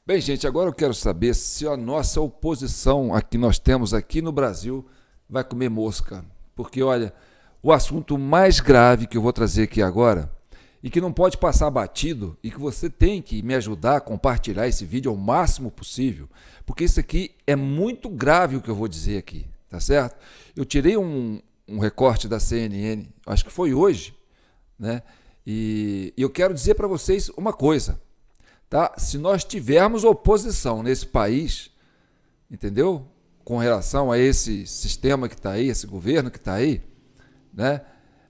Bem, gente, agora eu quero saber se a nossa oposição a que nós temos aqui no Brasil vai comer mosca. Porque, olha, o assunto mais grave que eu vou trazer aqui agora e que não pode passar batido e que você tem que me ajudar a compartilhar esse vídeo ao máximo possível, porque isso aqui é muito grave o que eu vou dizer aqui, tá certo? Eu tirei um recorte da CNN, acho que foi hoje, né? E eu quero dizer para vocês uma coisa. Tá? Se nós tivermos oposição nesse país, entendeu? Com relação a esse sistema que está aí, esse governo que está aí, né?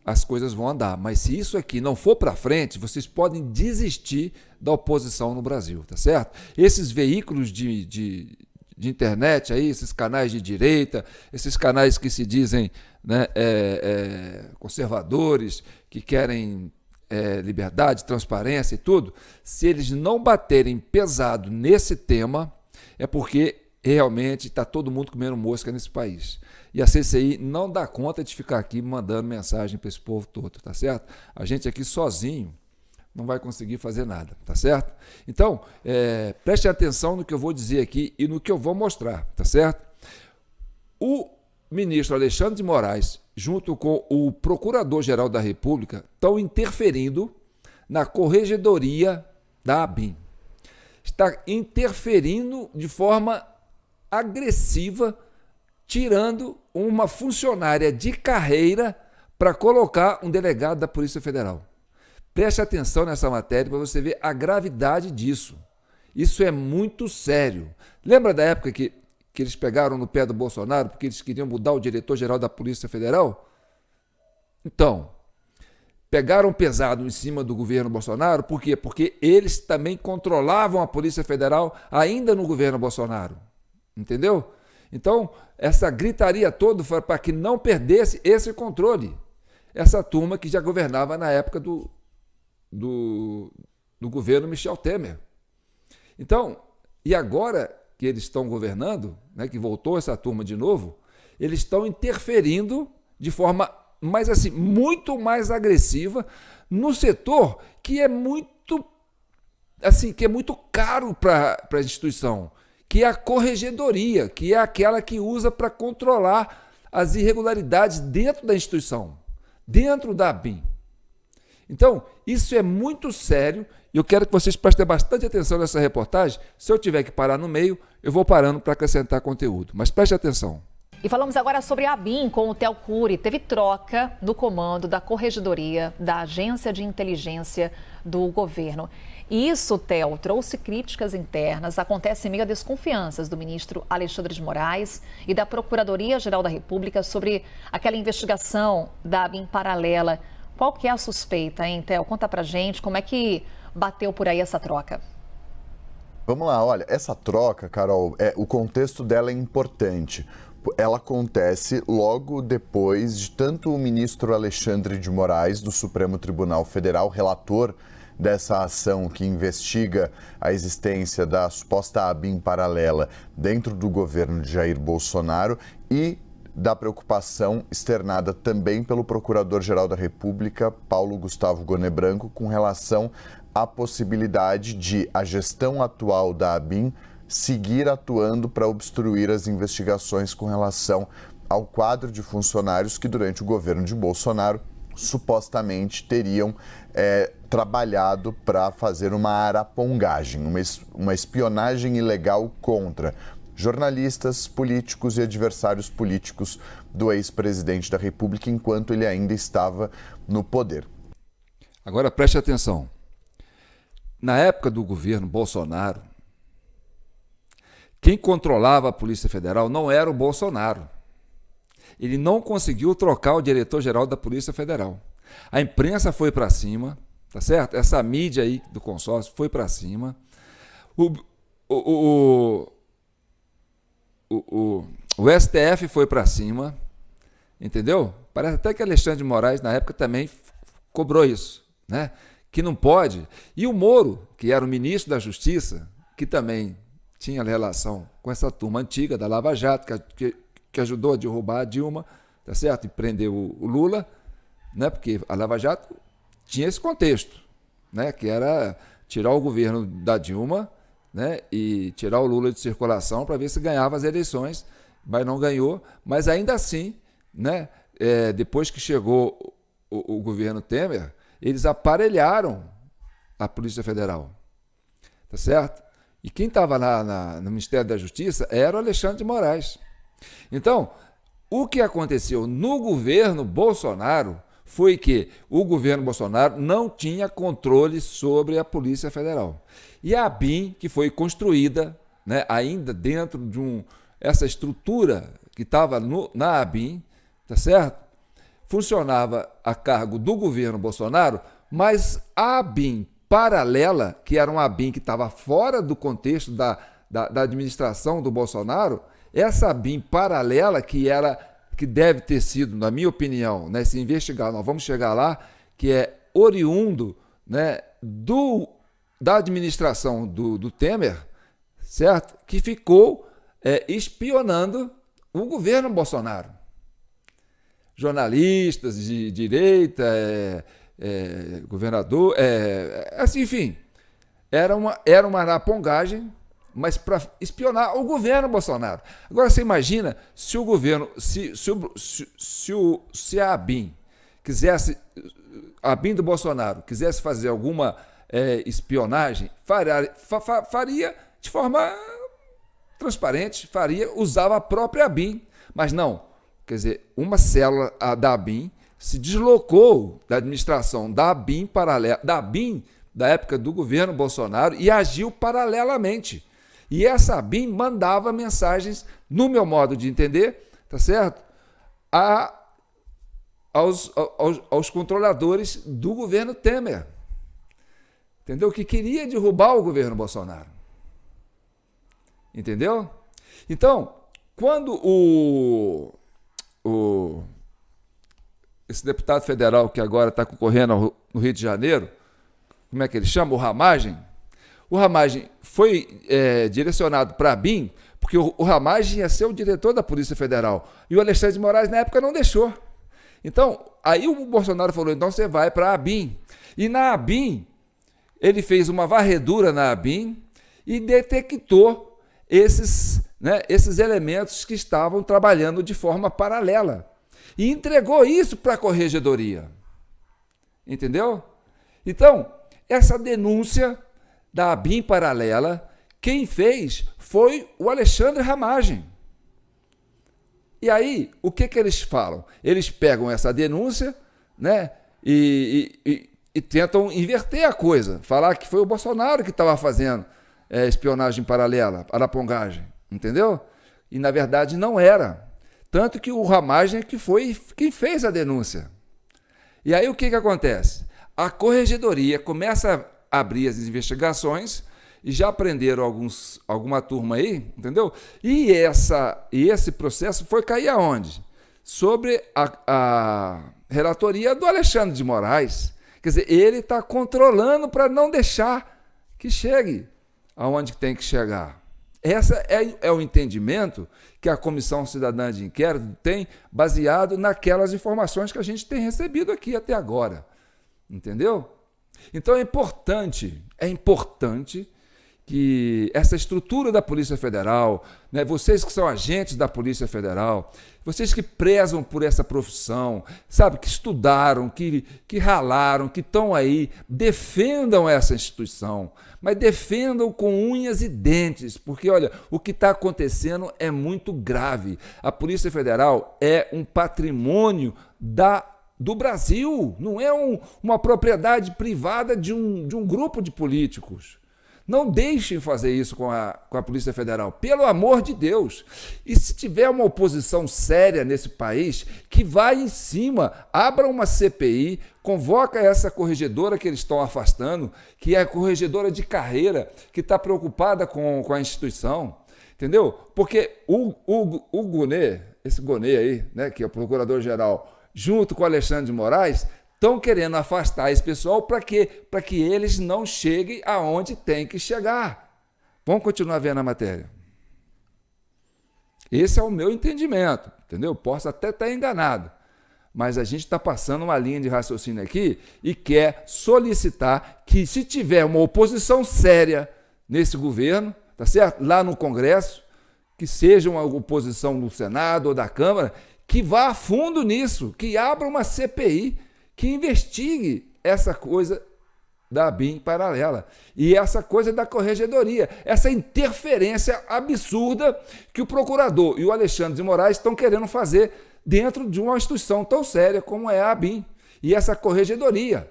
As coisas vão andar. Mas se isso aqui não for para frente, vocês podem desistir da oposição no Brasil, tá certo? Esses veículos de internet aí, esses canais de direita, esses canais que se dizem, né, conservadores, que querem liberdade, transparência e tudo, se eles não baterem pesado nesse tema, é porque realmente está todo mundo comendo mosca nesse país. E a CCI não dá conta de ficar aqui mandando mensagem para esse povo todo, tá certo? A gente aqui sozinho não vai conseguir fazer nada, tá certo? Então, preste atenção no que eu vou dizer aqui e no que eu vou mostrar, tá certo? O ministro Alexandre de Moraes, junto com o Procurador-Geral da República, estão interferindo na corregedoria da ABIN. Está interferindo de forma agressiva, tirando uma funcionária de carreira para colocar um delegado da Polícia Federal. Preste atenção nessa matéria para você ver a gravidade disso. Isso é muito sério. Lembra da época que eles pegaram no pé do Bolsonaro porque eles queriam mudar o diretor-geral da Polícia Federal? Então, pegaram pesado em cima do governo Bolsonaro, por quê? Porque eles também controlavam a Polícia Federal ainda no governo Bolsonaro, entendeu? Então, essa gritaria toda foi para que não perdesse esse controle, essa turma que já governava na época do governo Michel Temer. Então, e agora que eles estão governando, né, que voltou essa turma de novo, eles estão interferindo de forma mais assim, muito mais agressiva no setor que é muito assim, que é muito caro para a instituição, que é a corregedoria, que é aquela que usa para controlar as irregularidades dentro da instituição, dentro da ABIN. Então, isso é muito sério e eu quero que vocês prestem bastante atenção nessa reportagem. Se eu tiver que parar no meio, eu vou parando para acrescentar conteúdo. Mas preste atenção. E falamos agora sobre a ABIN com o Theo Cury. Teve troca no comando da Corregedoria da Agência de Inteligência do Governo. E isso, Theo, trouxe críticas internas. Acontece em meio a desconfianças do ministro Alexandre de Moraes e da Procuradoria-Geral da República sobre aquela investigação da ABIN paralela. Qual que é a suspeita, hein, Theo? Conta pra gente como é que bateu por aí essa troca. Vamos lá, olha, essa troca, Carol, o contexto dela é importante. Ela acontece logo depois de tanto o ministro Alexandre de Moraes, do Supremo Tribunal Federal, relator dessa ação que investiga a existência da suposta ABIN paralela dentro do governo de Jair Bolsonaro, e da preocupação externada também pelo Procurador-Geral da República, Paulo Gustavo Goné Branco, com relação à possibilidade de a gestão atual da ABIN seguir atuando para obstruir as investigações com relação ao quadro de funcionários que, durante o governo de Bolsonaro, supostamente teriam trabalhado para fazer uma arapongagem, uma espionagem ilegal contra jornalistas, políticos e adversários políticos do ex-presidente da República enquanto ele ainda estava no poder. Agora preste atenção. Na época do governo Bolsonaro, quem controlava a Polícia Federal não era o Bolsonaro. Ele não conseguiu trocar o diretor-geral da Polícia Federal. A imprensa foi para cima, tá certo? Essa mídia aí do consórcio foi para cima. O STF foi para cima, entendeu? Parece até que Alexandre de Moraes, na época, também cobrou isso, né? Que não pode. E o Moro, que era o ministro da Justiça, que também tinha relação com essa turma antiga da Lava Jato, que ajudou a derrubar a Dilma, tá certo? E prendeu o Lula, né? Porque a Lava Jato tinha esse contexto, né? Que era tirar o governo da Dilma, né, e tirar o Lula de circulação para ver se ganhava as eleições, mas não ganhou. Mas ainda assim, né, depois que chegou o governo Temer, eles aparelharam a Polícia Federal, tá certo? E quem estava no Ministério da Justiça era o Alexandre de Moraes. Então, o que aconteceu no governo Bolsonaro foi que o governo Bolsonaro não tinha controle sobre a Polícia Federal. E a ABIN, que foi construída, né, ainda dentro de essa estrutura que estava na ABIN, tá certo? Funcionava a cargo do governo Bolsonaro, mas a ABIN paralela, que era uma ABIN que estava fora do contexto da administração do Bolsonaro, essa ABIN paralela que deve ter sido, na minha opinião, né, se investigar, nós vamos chegar lá, que é oriundo, né, da administração do Temer, certo? Que ficou espionando o governo Bolsonaro. Jornalistas de direita, governador, assim, enfim, era uma arapongagem, mas para espionar o governo Bolsonaro. Agora você imagina se o governo, se a ABIN quisesse, a ABIN do Bolsonaro quisesse fazer alguma espionagem, faria de forma transparente, usava a própria ABIN, mas não. Quer dizer, uma célula da ABIN se deslocou da administração da ABIN paralela, da ABIN da época do governo Bolsonaro e agiu paralelamente. E essa ABIN mandava mensagens, no meu modo de entender, tá certo? Aos controladores do governo Temer. Entendeu? Que queria derrubar o governo Bolsonaro. Entendeu? Então, quando esse deputado federal que agora está concorrendo no Rio de Janeiro, como é que ele chama? O Ramagem. O Ramagem foi direcionado para a ABIN, porque o Ramagem ia ser o diretor da Polícia Federal. E o Alexandre de Moraes, na época, não deixou. Então, aí o Bolsonaro falou, então você vai para a ABIN. E na ABIN, ele fez uma varredura na ABIN e detectou esses elementos que estavam trabalhando de forma paralela. E entregou isso para a Corregedoria. Entendeu? Então, essa denúncia da ABIN paralela, quem fez foi o Alexandre Ramagem. E aí, o que eles falam? Eles pegam essa denúncia, né, e tentam inverter a coisa, falar que foi o Bolsonaro que estava fazendo espionagem paralela, arapongagem, entendeu? E, na verdade, não era. Tanto que o Ramagem que foi quem fez a denúncia. E aí, o que acontece? A Corregedoria começa a abrir as investigações e já prenderam alguma turma aí, entendeu? E esse processo foi cair aonde? Sobre a relatoria do Alexandre de Moraes. Quer dizer, ele está controlando para não deixar que chegue aonde tem que chegar. Esse é o entendimento que a Comissão Cidadã de Inquérito tem, baseado naquelas informações que a gente tem recebido aqui até agora. Entendeu? Então é importante que essa estrutura da Polícia Federal, né, vocês que são agentes da Polícia Federal, vocês que prezam por essa profissão, sabe, que estudaram, que ralaram, que estão aí, defendam essa instituição, mas defendam com unhas e dentes, porque, olha, o que está acontecendo é muito grave. A Polícia Federal é um patrimônio do Brasil, não é uma propriedade privada de um grupo de políticos. Não deixem fazer isso com a Polícia Federal, pelo amor de Deus. E se tiver uma oposição séria nesse país, que vá em cima, abra uma CPI, convoca essa corregedora que eles estão afastando, que é a corregedora de carreira, que está preocupada com a instituição, entendeu? Porque o Gunê, esse Gunê aí, né, que é o procurador-geral, junto com o Alexandre de Moraes, estão querendo afastar esse pessoal para que eles não cheguem aonde tem que chegar. Vamos continuar vendo a matéria. Esse é o meu entendimento, entendeu? Posso até estar enganado, mas a gente está passando uma linha de raciocínio aqui e quer solicitar que, se tiver uma oposição séria nesse governo, tá certo? Lá no Congresso, que seja uma oposição no Senado ou da Câmara, que vá a fundo nisso, que abra uma CPI, que investigue essa coisa da ABIN paralela e essa coisa da corregedoria, essa interferência absurda que o procurador e o Alexandre de Moraes estão querendo fazer dentro de uma instituição tão séria como é a ABIN e essa corregedoria,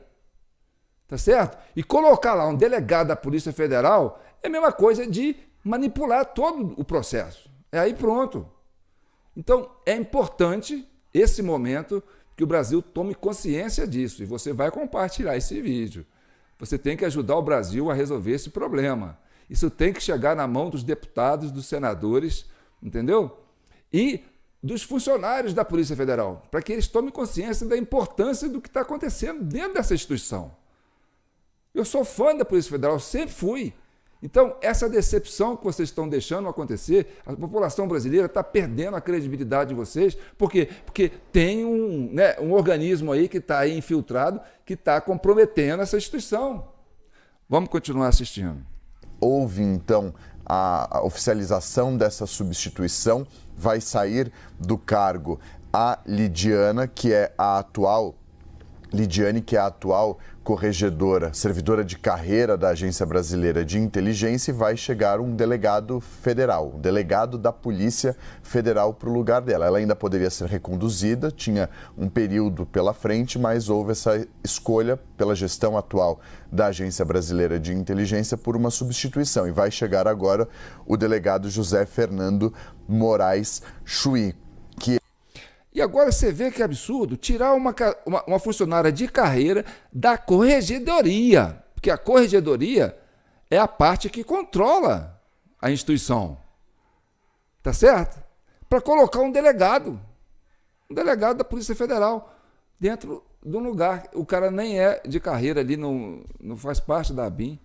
tá certo? E colocar lá um delegado da Polícia Federal é a mesma coisa de manipular todo o processo. É aí pronto. Então, é importante esse momento que o Brasil tome consciência disso e você vai compartilhar esse vídeo. Você tem que ajudar o Brasil a resolver esse problema. Isso tem que chegar na mão dos deputados, dos senadores, entendeu? E dos funcionários da Polícia Federal, para que eles tomem consciência da importância do que está acontecendo dentro dessa instituição. Eu sou fã da Polícia Federal, sempre fui. Então, essa decepção que vocês estão deixando acontecer, a população brasileira está perdendo a credibilidade de vocês. Por quê? Porque tem um organismo aí que está aí infiltrado, que está comprometendo essa instituição. Vamos continuar assistindo. Houve, então, a oficialização dessa substituição. Vai sair do cargo a Lidiane, que é a atual corregedora, servidora de carreira da Agência Brasileira de Inteligência, e vai chegar um delegado federal, um delegado da Polícia Federal para o lugar dela. Ela ainda poderia ser reconduzida, tinha um período pela frente, mas houve essa escolha pela gestão atual da Agência Brasileira de Inteligência por uma substituição. E vai chegar agora o delegado José Fernando Moraes Chuí. E agora você vê que absurdo tirar uma funcionária de carreira da corregedoria, porque a corregedoria é a parte que controla a instituição, tá certo? Para colocar um delegado da Polícia Federal dentro de um lugar. O cara nem é de carreira ali, não faz parte da ABIN.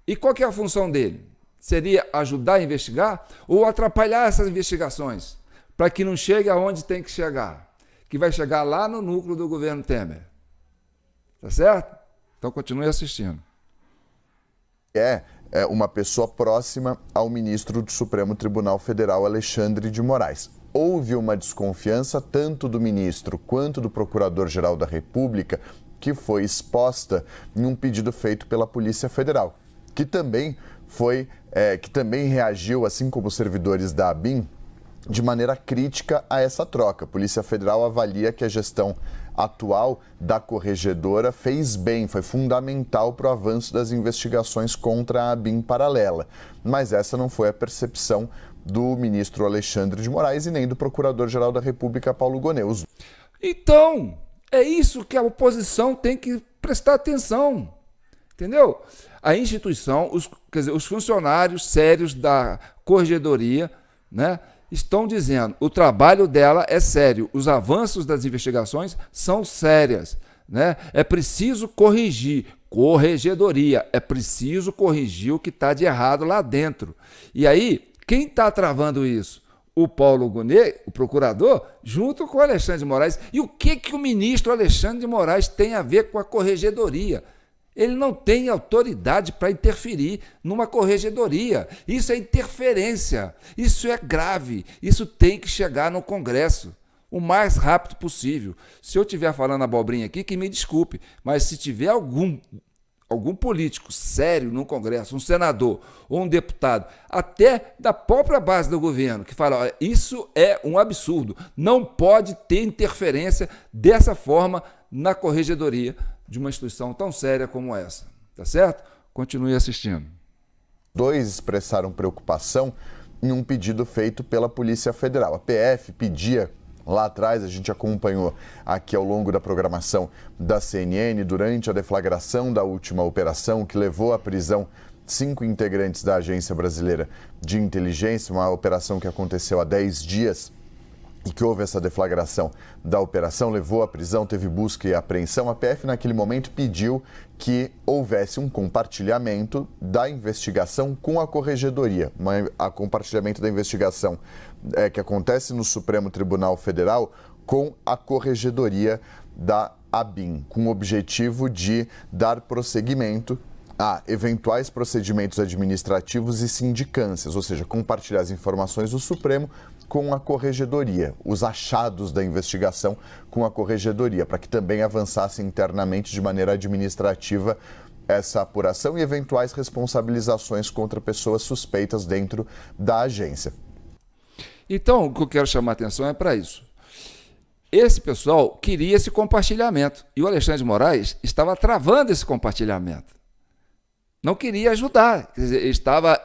E qual que é a função dele? Seria ajudar a investigar ou atrapalhar essas investigações? Para que não chegue aonde tem que chegar, que vai chegar lá no núcleo do governo Temer. Tá certo? Então continue assistindo. É uma pessoa próxima ao ministro do Supremo Tribunal Federal, Alexandre de Moraes. Houve uma desconfiança tanto do ministro quanto do Procurador-Geral da República, que foi exposta em um pedido feito pela Polícia Federal, que também reagiu, assim como os servidores da ABIN, de maneira crítica a essa troca. A Polícia Federal avalia que a gestão atual da corregedora fez bem, foi fundamental para o avanço das investigações contra a ABIN paralela. Mas essa não foi a percepção do ministro Alexandre de Moraes e nem do Procurador-Geral da República, Paulo Gonet. Então, é isso que a oposição tem que prestar atenção, entendeu? A instituição, os funcionários sérios da corregedoria, né, estão dizendo o trabalho dela é sério, os avanços das investigações são sérias, né? É preciso corrigir, corregedoria, é preciso corrigir o que está de errado lá dentro. E aí, quem está travando isso? O Paulo Gonet, o procurador, junto com o Alexandre de Moraes. E o que o ministro Alexandre de Moraes tem a ver com a corregedoria? Ele não tem autoridade para interferir numa corregedoria. Isso é interferência, isso é grave, isso tem que chegar no Congresso o mais rápido possível. Se eu estiver falando abobrinha aqui, que me desculpe, mas se tiver algum político sério no Congresso, um senador ou um deputado, até da própria base do governo, que fala, olha, isso é um absurdo, não pode ter interferência dessa forma na corregedoria de uma instituição tão séria como essa, tá certo? Continue assistindo. 2 expressaram preocupação em um pedido feito pela Polícia Federal. A PF pedia, lá atrás, a gente acompanhou aqui ao longo da programação da CNN, durante a deflagração da última operação que levou à prisão 5 integrantes da Agência Brasileira de Inteligência, uma operação que aconteceu há 10 dias, e que houve essa deflagração da operação, levou à prisão, teve busca e apreensão. A PF, naquele momento, pediu que houvesse um compartilhamento da investigação com a corregedoria. A compartilhamento da investigação que acontece no Supremo Tribunal Federal com a corregedoria da ABIN, com o objetivo de dar prosseguimento a eventuais procedimentos administrativos e sindicâncias, ou seja, compartilhar as informações do Supremo com a Corregedoria, os achados da investigação com a Corregedoria, para que também avançasse internamente de maneira administrativa essa apuração e eventuais responsabilizações contra pessoas suspeitas dentro da agência. Então, o que eu quero chamar a atenção é para isso. Esse pessoal queria esse compartilhamento e o Alexandre de Moraes estava travando esse compartilhamento. Não queria ajudar, quer dizer, ele estava,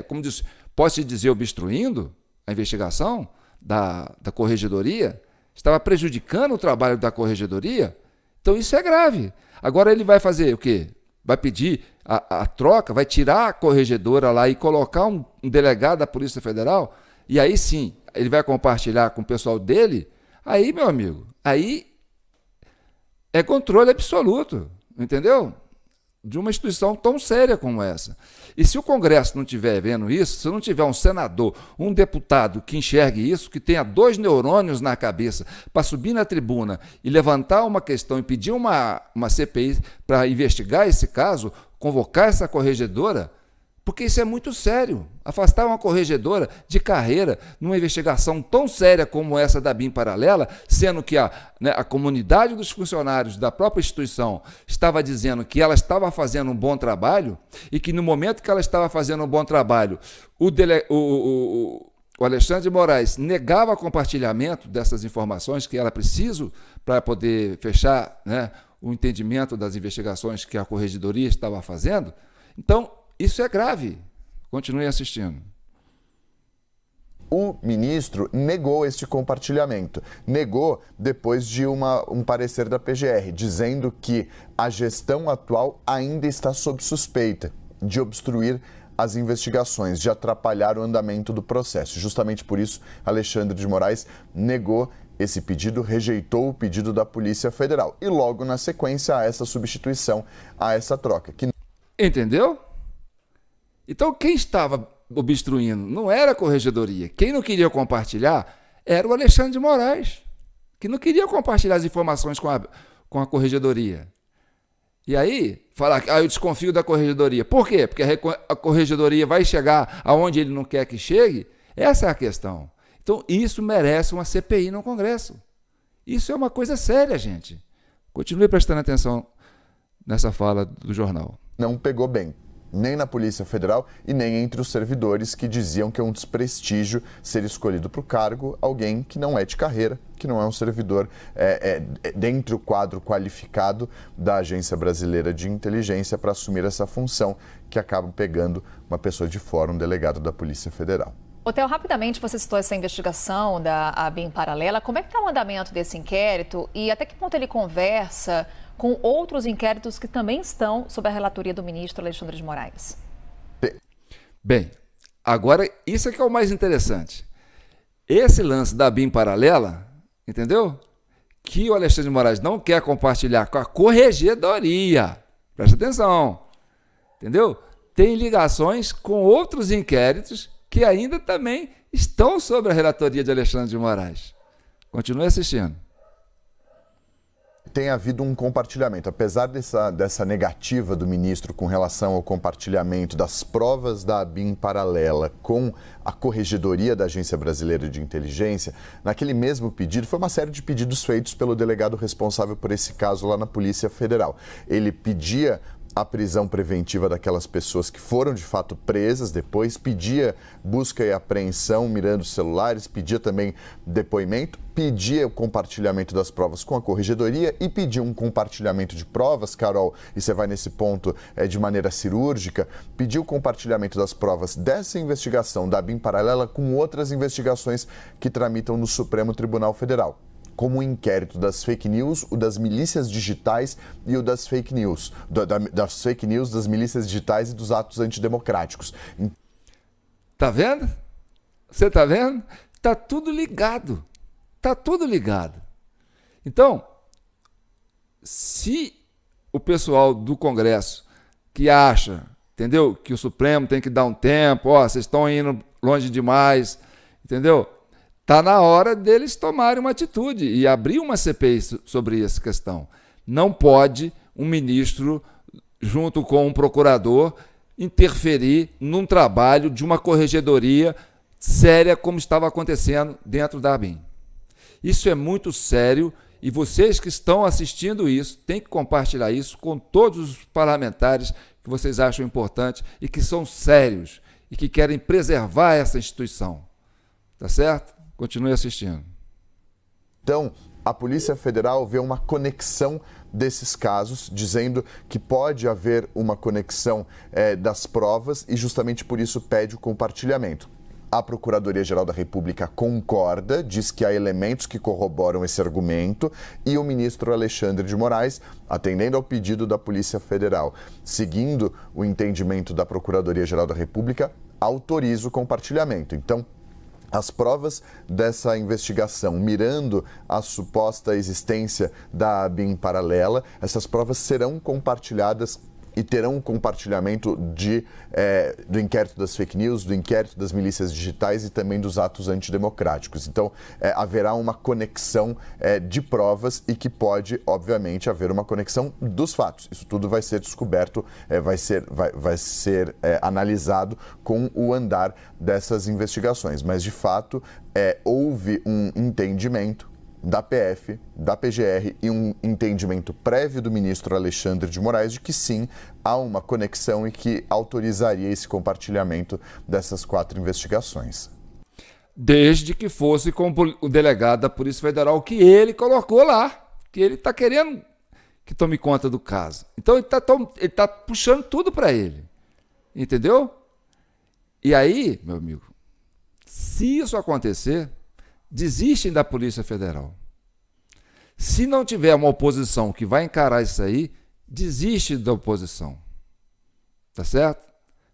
como diz, posso dizer, obstruindo a investigação da Corregedoria, estava prejudicando o trabalho da Corregedoria. Então isso é grave. Agora ele vai fazer o quê? Vai pedir a troca, vai tirar a corregedora lá e colocar um delegado da Polícia Federal, e aí sim, ele vai compartilhar com o pessoal dele. Aí, meu amigo, aí é controle absoluto, entendeu? De uma instituição tão séria como essa. E se o Congresso não estiver vendo isso, se não tiver um senador, um deputado que enxergue isso, que tenha 2 neurônios na cabeça para subir na tribuna e levantar uma questão e pedir uma CPI para investigar esse caso, convocar essa corregedora, porque isso é muito sério. Afastar uma corregedora de carreira numa investigação tão séria como essa da BIM Paralela, sendo que a comunidade dos funcionários da própria instituição estava dizendo que ela estava fazendo um bom trabalho e que no momento que ela estava fazendo um bom trabalho, o Alexandre de Moraes negava compartilhamento dessas informações que era preciso para poder fechar, né, o entendimento das investigações que a Corregedoria estava fazendo. Então, isso é grave. Continue assistindo. O ministro negou este compartilhamento. Negou depois de um parecer da PGR, dizendo que a gestão atual ainda está sob suspeita de obstruir as investigações, de atrapalhar o andamento do processo. Justamente por isso, Alexandre de Moraes negou esse pedido, rejeitou o pedido da Polícia Federal. E logo na sequência, a essa substituição, a essa troca. Entendeu? Então, quem estava obstruindo não era a Corregedoria. Quem não queria compartilhar era o Alexandre de Moraes, que não queria compartilhar as informações com a Corregedoria. E aí, falar que eu desconfio da Corregedoria. Por quê? Porque a Corregedoria vai chegar aonde ele não quer que chegue? Essa é a questão. Então, isso merece uma CPI no Congresso. Isso é uma coisa séria, gente. Continue prestando atenção nessa fala do jornal. Não pegou bem, nem na Polícia Federal e nem entre os servidores que diziam que é um desprestígio ser escolhido para o cargo alguém que não é de carreira, que não é um servidor dentro do quadro qualificado da Agência Brasileira de Inteligência para assumir essa função, que acaba pegando uma pessoa de fora, um delegado da Polícia Federal. Theo, rapidamente você citou essa investigação da BIM Paralela. Como é que está o andamento desse inquérito e até que ponto ele conversa com outros inquéritos que também estão sob a relatoria do ministro Alexandre de Moraes? Bem, agora isso é que é o mais interessante. Esse lance da BIM Paralela, entendeu? Que o Alexandre de Moraes não quer compartilhar com a Corregedoria. Presta atenção, entendeu? Tem ligações com outros inquéritos que ainda também estão sob a relatoria de Alexandre de Moraes. Continue assistindo. Tem havido um compartilhamento, apesar dessa negativa do ministro com relação ao compartilhamento das provas da BIM Paralela com a Corregedoria da Agência Brasileira de Inteligência, naquele mesmo pedido, foi uma série de pedidos feitos pelo delegado responsável por esse caso lá na Polícia Federal. Ele pedia a prisão preventiva daquelas pessoas que foram de fato presas depois, pedia busca e apreensão mirando celulares, pedia também depoimento, pedia o compartilhamento das provas com a Corregedoria e pedia um compartilhamento de provas, Carol, e você vai nesse ponto de maneira cirúrgica, pediu o compartilhamento das provas dessa investigação da BIM Paralela com outras investigações que tramitam no Supremo Tribunal Federal, como o inquérito das fake news, o das milícias digitais e o das fake news, das fake news, das milícias digitais e dos atos antidemocráticos. Tá vendo? Você tá vendo? Tá tudo ligado. Tá tudo ligado. Então, se o pessoal do Congresso que acha, entendeu, que o Supremo tem que dar um tempo, vocês estão indo longe demais, entendeu? Está na hora deles tomarem uma atitude e abrir uma CPI sobre essa questão. Não pode um ministro junto com um procurador, interferir num trabalho de uma corregedoria séria como estava acontecendo dentro da ABIN. Isso é muito sério e vocês que estão assistindo isso têm que compartilhar isso com todos os parlamentares que vocês acham importantes e que são sérios e que querem preservar essa instituição. Tá certo? Continue assistindo. Então, a Polícia Federal vê uma conexão desses casos, dizendo que pode haver uma conexão das provas e justamente por isso pede o compartilhamento. A Procuradoria-Geral da República concorda, diz que há elementos que corroboram esse argumento e o ministro Alexandre de Moraes, atendendo ao pedido da Polícia Federal, seguindo o entendimento da Procuradoria-Geral da República, autoriza o compartilhamento. Então, as provas dessa investigação, mirando a suposta existência da ABIN paralela, essas provas serão compartilhadas e terão um compartilhamento do inquérito das fake news, do inquérito das milícias digitais e também dos atos antidemocráticos. Então, haverá uma conexão de provas e que pode, obviamente, haver uma conexão dos fatos. Isso tudo vai ser descoberto, vai ser analisado com o andar dessas investigações. Mas, de fato, houve um entendimento da PF, da PGR e um entendimento prévio do ministro Alexandre de Moraes de que sim, há uma conexão e que autorizaria esse compartilhamento dessas 4 investigações. Desde que fosse com o delegado da Polícia Federal que ele colocou lá, que ele está querendo que tome conta do caso. Então ele está puxando tudo para ele, entendeu? E aí, meu amigo, se isso acontecer, desistem da Polícia Federal. Se não tiver uma oposição que vai encarar isso aí, desiste da oposição. Tá certo?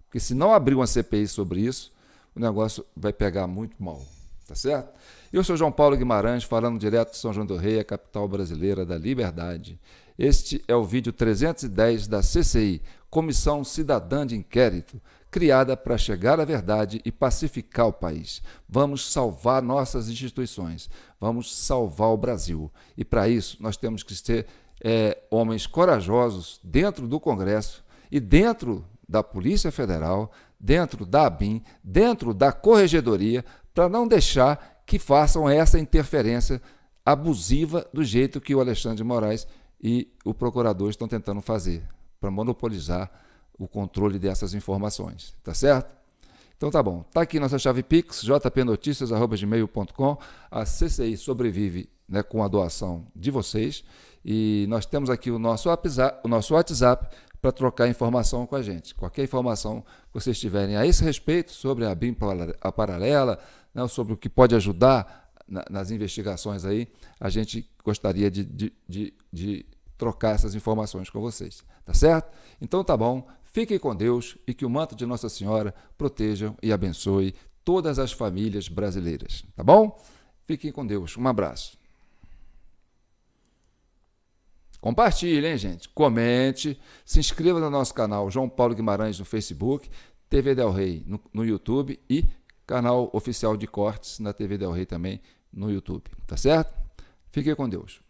Porque se não abrir uma CPI sobre isso, o negócio vai pegar muito mal. Tá certo? Eu sou João Paulo Guimarães, falando direto de São João do Rei, a capital brasileira da liberdade. Este é o vídeo 310 da CCI, Comissão Cidadã de Inquérito, criada para chegar à verdade e pacificar o país. Vamos salvar nossas instituições, vamos salvar o Brasil. E para isso nós temos que ser homens corajosos dentro do Congresso e dentro da Polícia Federal, dentro da ABIN, dentro da Corregedoria, para não deixar que façam essa interferência abusiva do jeito que o Alexandre de Moraes e o procurador estão tentando fazer, para monopolizar o controle dessas informações, tá certo? Então tá bom, tá aqui nossa chave Pix, jpnoticias@gmail.com. A CCI sobrevive, né, com a doação de vocês e nós temos aqui o nosso WhatsApp para trocar informação com a gente. Qualquer informação que vocês tiverem a esse respeito sobre a ABIN paralela, né, sobre o que pode ajudar nas investigações aí, a gente gostaria de trocar essas informações com vocês, tá certo? Então tá bom, fiquem com Deus e que o manto de Nossa Senhora proteja e abençoe todas as famílias brasileiras, tá bom? Fiquem com Deus, um abraço. Compartilhe, hein, gente? Comente, se inscreva no nosso canal João Paulo Guimarães no Facebook, TV Del Rey no YouTube e canal oficial de cortes na TV Del Rey também no YouTube, tá certo? Fiquem com Deus.